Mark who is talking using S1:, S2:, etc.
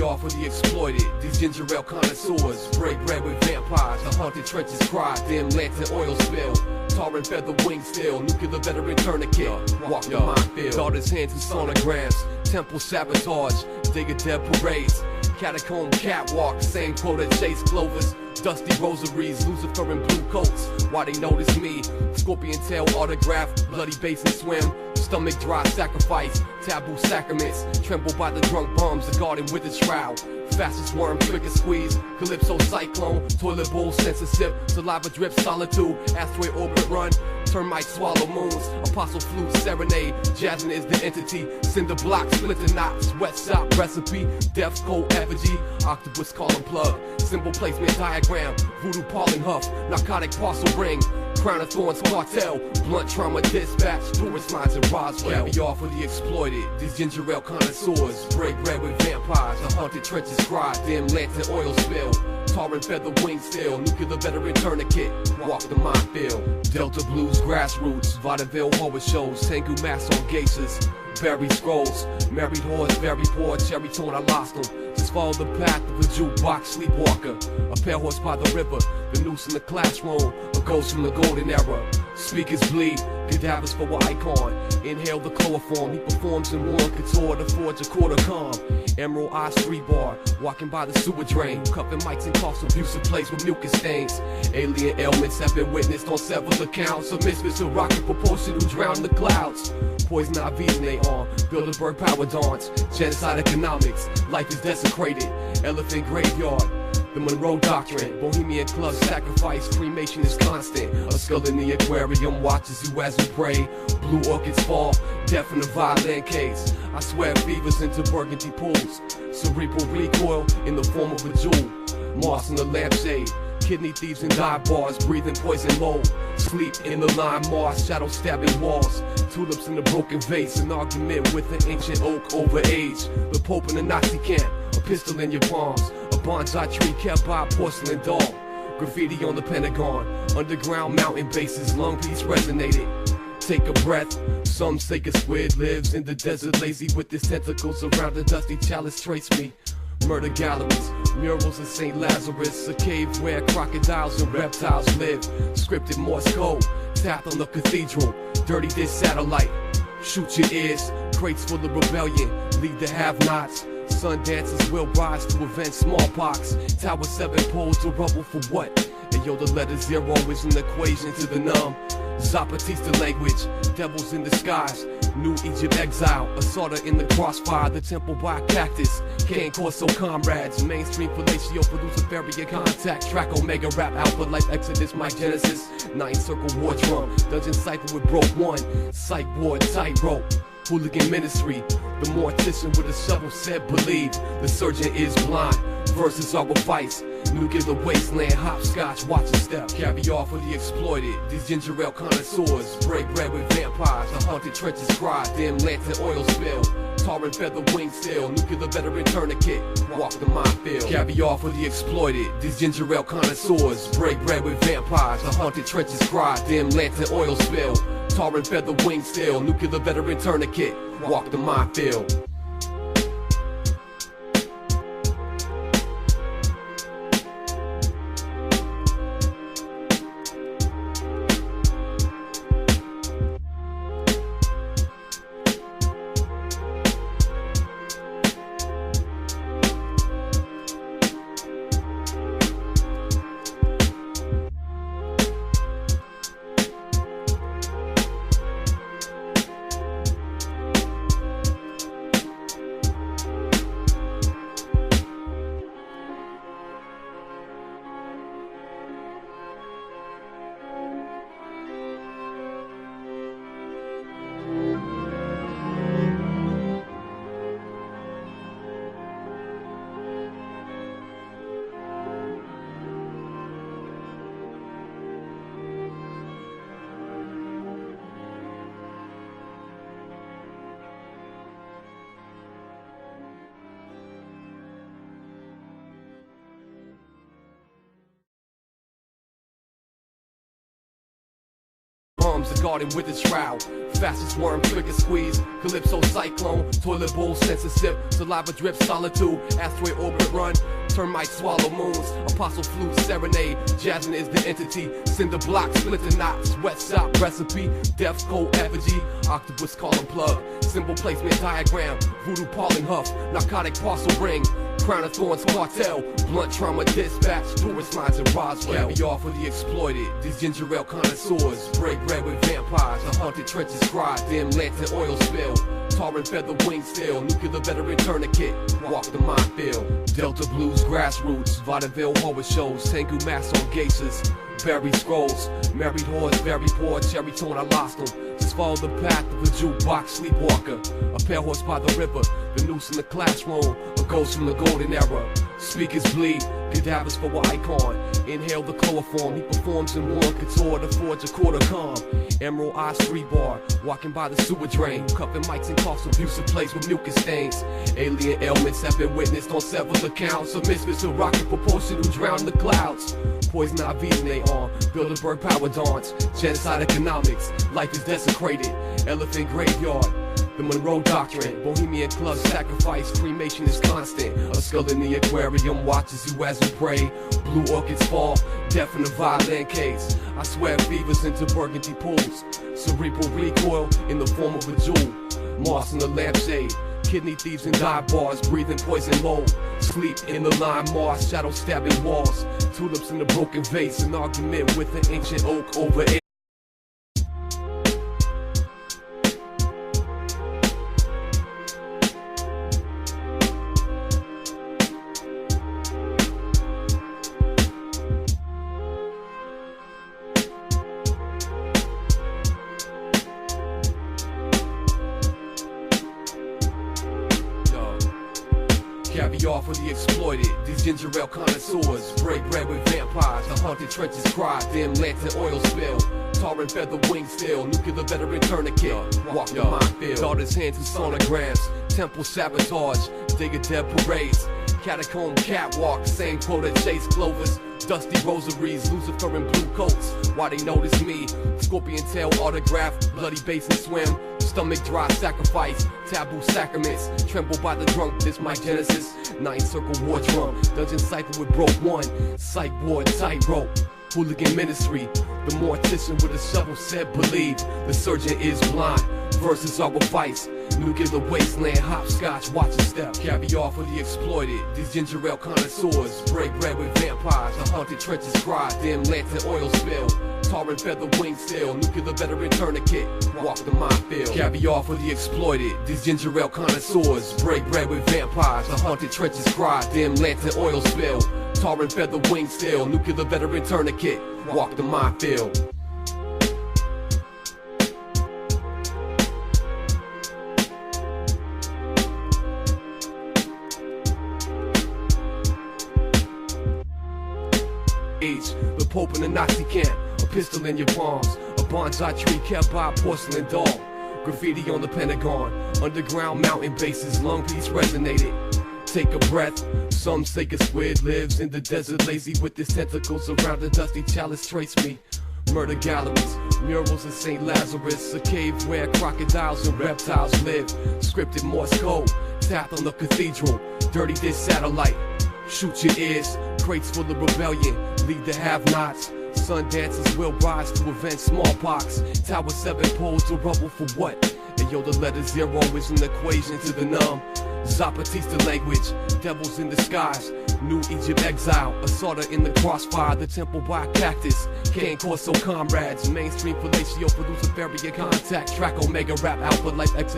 S1: Caviar for the exploited. These ginger ale connoisseurs break bread with vampires. The haunted trenches cry, dim lantern oil spill. Tar and feather wings still, nuclear veteran tourniquet. Walk the minefield. Daughters' hands in sonograms. Temple sabotage, digger dead parades. Catacomb catwalk, same quota chase clovers. Dusty rosaries, Lucifer in blue coats. Why they notice me? Scorpion tail autograph, bloody basin swim. Stomach dry sacrifice, taboo sacraments. Tremble by the drunk bums, the garden with the shroud. Fastest worm, trigger squeeze, calypso cyclone. Toilet bowl, sensor sip, saliva drip, solitude. Asteroid orbit run, termites swallow moons. Apostle flute serenade, jazzin' is the entity. Cinder block, splinter knots, wet shop recipe. Death's cold effigy, octopus column plug. Symbol placement diagram, voodoo pollen huff. Narcotic parcel ring, crown of thorns cartel. Blunt trauma dispatch, tourist lines in Roswell. Caviar for the exploited, these ginger ale connoisseurs break bread with vampires. The haunted trenches cry, dim lantern oil spill. Tar and feather wings still, nuclear veteran tourniquet. Walk the minefield. Delta blues, grassroots, vaudeville horror shows. Tengu mass on geishas, buried scrolls. Married whores, very poor, cherry tone, I lost them. Just follow the path of a jukebox sleepwalker. A pale horse by the river, the noose in the classroom. A ghost from the golden era. Speakers bleed, cadavers for an icon. Inhale the chloroform, he performs in war couture to forge a quarter calm. Emerald Eye Street Bar, walking by the sewer drain. Cuffing mics and cost abusive place with mucus stains. Alien ailments have been witnessed on several accounts. Of misfits who rocket proportion who drown in the clouds. Poison IVs in they arm, Bilderberg power dawns. Genocide economics, life is desecrated. Elephant graveyard, the Monroe Doctrine. Bohemian club sacrifice, cremation is constant. A skull in the aquarium watches you as you pray. Blue orchids fall, death in the violin case. I swear fevers into burgundy pools. Cerebral recoil in the form of a jewel. Moss in the lampshade. Kidney thieves and dive bars, breathing poison mold. Sleep in the lime moss, shadow stabbing walls. Tulips in the broken vase, an argument with an ancient oak over age. The Pope in the Nazi camp, a pistol in your palms. A bonsai tree kept by a porcelain doll. Graffiti on the Pentagon, underground mountain bases, lung piece resonated. Take a breath, some say a squid lives in the desert, lazy with his tentacles around the dusty chalice. Trace me. Murder galleries, murals of St. Lazarus, a cave where crocodiles and reptiles live. Scripted Morse code, tapped on the cathedral. Dirty this satellite, shoot your ears. Crates full of rebellion, lead the have-nots. Sun dances will rise to avenge smallpox. Tower 7 poles to rubble for what? And yo, the letter zero is an equation to the numb. Zapatista language, devils in disguise. New Egypt exile, Asada in the crossfire. The temple by a cactus, Can Corso comrades. Mainstream fellatio, produce a Luciferian contact. Track Omega rap alpha, life exodus, Mike Genesis. Ninth circle war drum, dungeon cipher with broke one. Psych ward, tightrope. Hooligan ministry, the mortician with a shovel said believe. The surgeon is blind, verses are a vice. Nuclear wasteland, hopscotch, watch a step. Caviar for the exploited, these ginger ale connoisseurs break bread with vampires. The haunted trenches cry, dim lantern oil spill. Tar and feather wings still, nuclear veteran tourniquet. Walk the minefield. Caviar for the exploited, these ginger ale connoisseurs break bread with vampires. The haunted trenches cry, dim lantern oil spill. Tar and feather wings still, nuclear veteran tourniquet. Walk the minefield. comes the garden with its shroud. Fastest worm, trigger squeeze, calypso cyclone, toilet bowl, sensor sip, saliva drip, solitude, asteroid orbit run, termite swallow moons, apostle flute serenade, jasmine is the entity, cinder block, split the knots, wet sock recipe, death's cold effigy, octopus column plug, symbol placement diagram, voodoo pollen huff, narcotic parcel ring, crown of thorns cartel, blunt trauma dispatch, tourist lines in Roswell, caviar for the exploited, these ginger ale connoisseurs, break bread with vampires, the haunted trenches cry, dim lantern oil spill, tar and feather wing still, nuclear veteran tourniquet, walk the minefield, Delta blues grassroots, vaudeville horror shows, Tengu mass on geishas, buried scrolls, married whores, very poor, cherry tone, I lost them. Just follow the path of a jukebox sleepwalker, a pale horse by the river, the noose in the classroom, a ghost from the golden era. Speakers bleed, cadavers for an icon. Inhale the chloroform, he performs in war couture to forge a quarter calm. Emerald Eye Street Bar, walking by the sewer drain, cupping mics and coughs, abusive place with mucus stains. Alien ailments have been witnessed on several accounts of misfits who rocket propulsion who drown in the clouds. Poison IVs in they arm, Bilderberg power dawns, genocide economics, life is desecrated, elephant graveyard. The Monroe Doctrine, Bohemian Club sacrifice, cremation is constant. A skull in the aquarium watches you as you pray. Blue orchids fall, death in the violin case. I swear fevers into burgundy pools. Cerebral recoil in the form of a jewel. Moss in the lampshade, kidney thieves and dive bars, breathing poison mold. Sleep in the lime moss, shadow stabbing walls. Tulips in the broken vase, an argument with an ancient oak over it. Caviar for the exploited, these ginger ale connoisseurs, break bread with vampires, the haunted trenches cry, dim lantern oil spill, tar and feather wing still, nuclear veteran tourniquet, walk the minefield, daughter's hands with sonograms, temple sabotage, digger dead parades, catacomb catwalk, same quote at Chase Clovers, dusty rosaries, Lucifer in blue coats, why they notice me, scorpion tail autograph, bloody basin swim, stomach dry sacrifice, taboo sacraments, tremble by the drunk, this my genesis, ninth circle war drum, dungeon cipher with broke one, psych ward tightrope, hooligan ministry, the mortician with a shovel said believe, the surgeon is blind, verses are with vice, nuclear wasteland, hopscotch, watch a step, caviar for the exploited, these ginger ale connoisseurs, break bread with vampires, the haunted trenches cry, dim lantern oil spill, tar and feather wing still, nuclear veteran tourniquet, walk the minefield, caviar for the exploited, these ginger ale connoisseurs, break bread with vampires, the haunted trenches cry, dim lantern oil spill, tar and feather wing still, nuclear veteran tourniquet, walk the minefield. The Pope in the Nazi camp, a pistol in your palms, a bonsai tree kept by a porcelain doll, graffiti on the Pentagon, underground mountain bases, lung piece resonated. Take a breath, some say a squid lives in the desert, lazy with his tentacles around the dusty chalice, trace me. Murder galleries, murals of St. Lazarus, a cave where crocodiles and reptiles live, scripted Morse code, tapped on the cathedral, dirty this satellite. Shoot your ears, crates full of rebellion, lead the have-nots. Sun dancers will rise to avenge smallpox. Tower 7 poles to rubble for what? And yo, the letter 0 is an equation to the numb. Zapatista language, devils in disguise. New Egypt exile, assaulter in the crossfire. The temple by cactus, Cain Corso comrades. Mainstream fellatio, producer, barrier contact. Track Omega rap, alpha life exit.